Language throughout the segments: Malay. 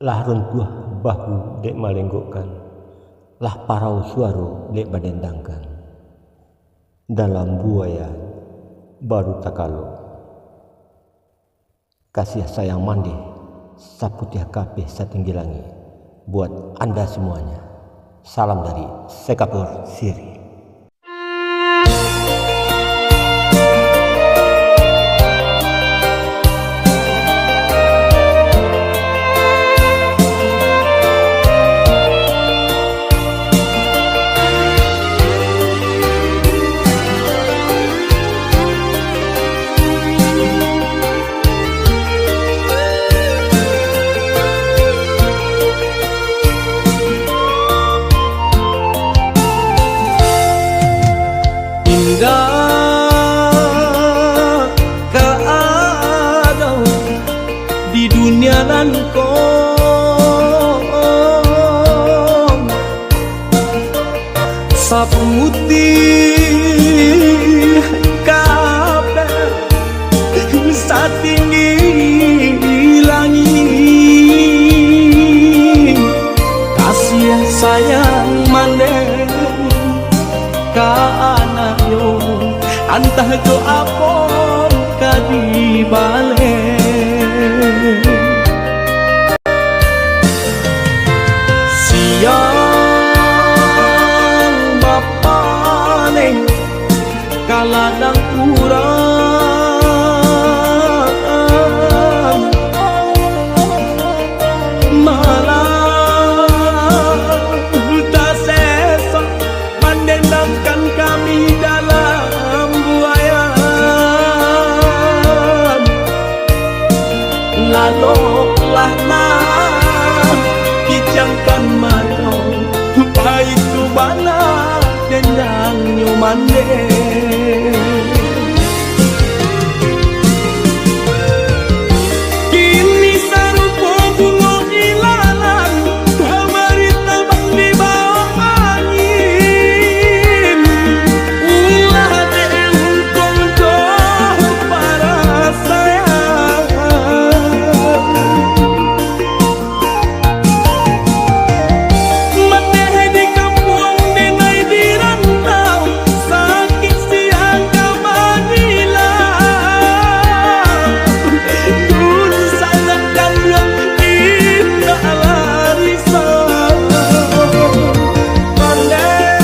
lah runtuh bahu dek malenggokan, lah parau suaro dek badendangkan. Dalam buaya baru takalo, kasih sayang mandi saputih kape satinggi langit. Buat Anda semuanya, salam dari Sekapur Siri. Keadaan di dunia nan kong saputih kabeh satinggi langit. Kasih sayang mandeng ka anak yo antah jo apon kadi bale. Siang bapane kaladang urang malah tak sesok mendendangkan kami dalam buayan. Laloklah nah kijangkan mano baik tu bana dendang nyumande. Kini sarupo bunga ilalang hamarita bang di bawah angin. Ulah deungkong jauh para sayang. Maneh di kampung denai di rantau sakit siang kamanila. Dun sangat kandang kita larisan. Maneh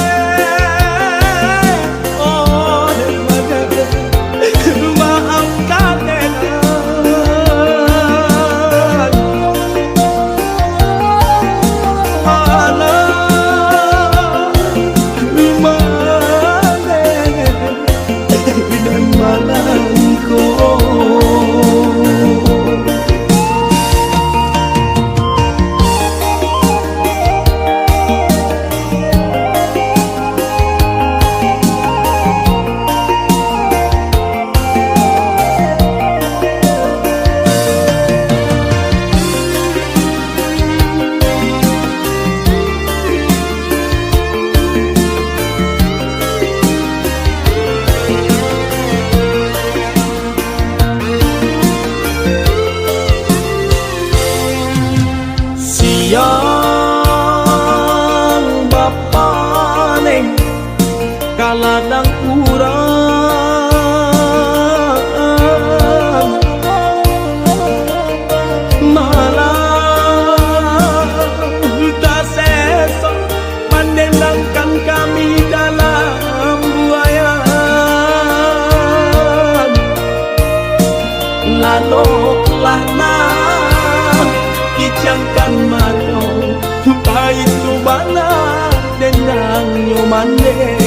oh maneh maafkan siang bapane kaladang urang malah tak sesok mendendangkan kami dalam buayan. Laloklah nah kijangkan mano baik tu bana dendang nyumande.